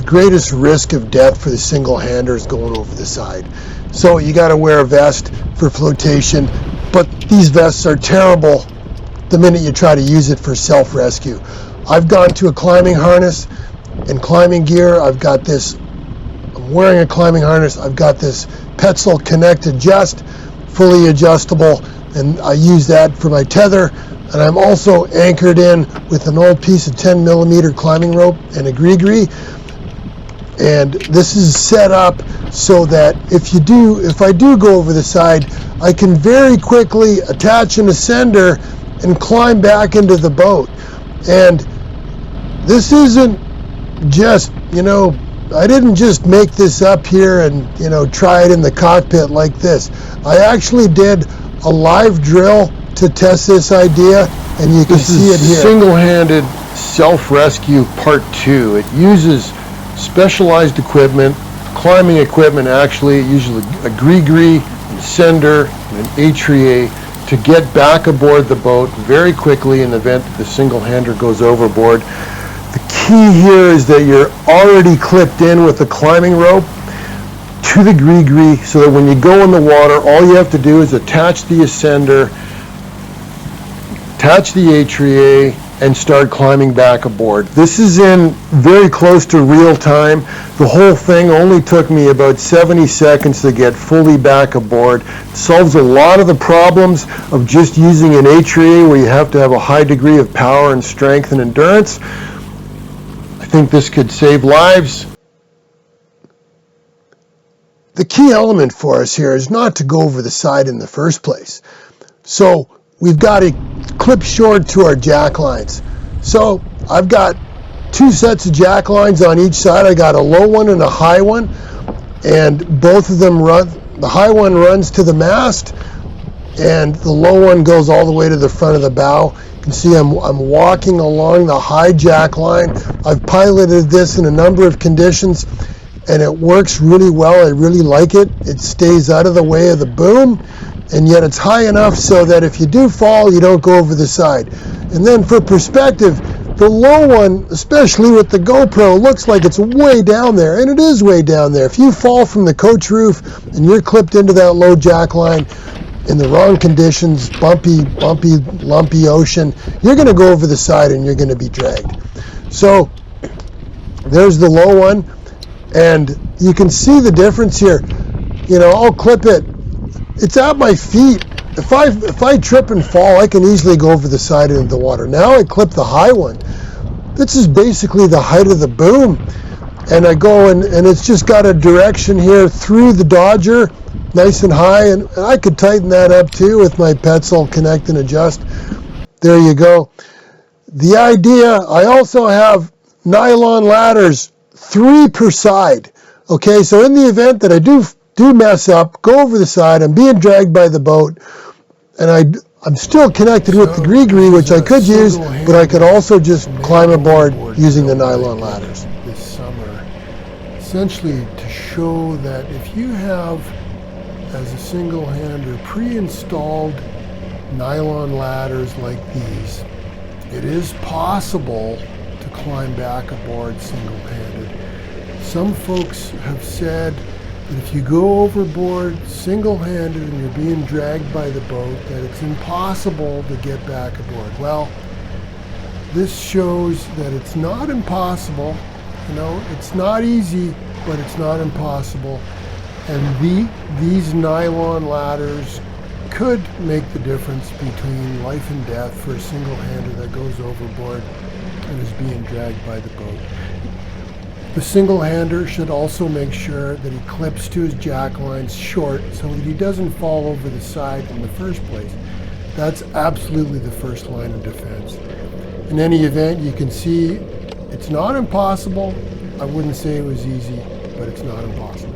greatest risk of death for the single-hander is going over the side. So you got to wear a vest for flotation, but these vests are terrible the minute you try to use it for self-rescue. I've gone to a climbing harness and climbing gear. I'm wearing a climbing harness. I've got this Petzl Connect and Adjust, fully adjustable, and I use that for my tether. And I'm also anchored in with an old piece of 10 millimeter climbing rope and a GriGri. And this is set up so that if I do go over the side, I can very quickly attach an ascender and climb back into the boat. And this isn't just, I didn't just make this up here and, try it in the cockpit like this. I actually did a live drill to test this idea, and you can see it here. Single-handed self-rescue part 2. It uses specialized equipment, climbing equipment actually. It uses a GriGri, an ascender, and an atria to get back aboard the boat very quickly in the event that the single-hander goes overboard. The key here is that you're already clipped in with the climbing rope to the GriGri, so that when you go in the water, all you have to do is attach the ascender, attach the atria, and start climbing back aboard. This is in very close to real time. The whole thing only took me about 70 seconds to get fully back aboard. It solves a lot of the problems of just using an atria where you have to have a high degree of power and strength and endurance. I think this could save lives. The key element for us here is not to go over the side in the first place. So we've got to clip short to our jacklines. So I've got 2 sets of jacklines on each side. I got a low one and a high one, and both of them the high one runs to the mast, and the low one goes all the way to the front of the bow. You can see I'm walking along the high jackline. I've piloted this in a number of conditions, and it works really well. I really like it. It stays out of the way of the boom, and yet it's high enough so that if you do fall, you don't go over the side. And then for perspective, the low one, especially with the GoPro, looks like it's way down there, and it is way down there. If you fall from the coach roof and you're clipped into that low jackline in the wrong conditions, bumpy, lumpy ocean, you're going to go over the side and you're going to be dragged. So there's the low one, and you can see the difference here. I'll clip it. It's at my feet. If I trip and fall, I can easily go over the side into the water. Now I clip the high one. This is basically the height of the boom. And I go and it's just got a direction here through the Dodger, nice and high. And I could tighten that up too with my Petzl Connect and Adjust. There you go. The idea, I also have nylon ladders, 3 per side. Okay, so in the event that I do mess up, go over the side, I'm being dragged by the boat, and I'm still connected with the GriGri, which I could use, but I could also just climb aboard using the nylon ladders. This summer, essentially to show that if you have, as a single-hander, pre-installed nylon ladders like these, it is possible to climb back aboard single-handed. Some folks have said that if you go overboard single-handed and you're being dragged by the boat, that it's impossible to get back aboard. Well, this shows that it's not impossible. It's not easy, but it's not impossible. And these nylon ladders could make the difference between life and death for a single-hander that goes overboard and is being dragged by the boat. The single-hander should also make sure that he clips to his jacklines short so that he doesn't fall over the side in the first place. That's absolutely the first line of defense. In any event, you can see it's not impossible. I wouldn't say it was easy, but it's not impossible.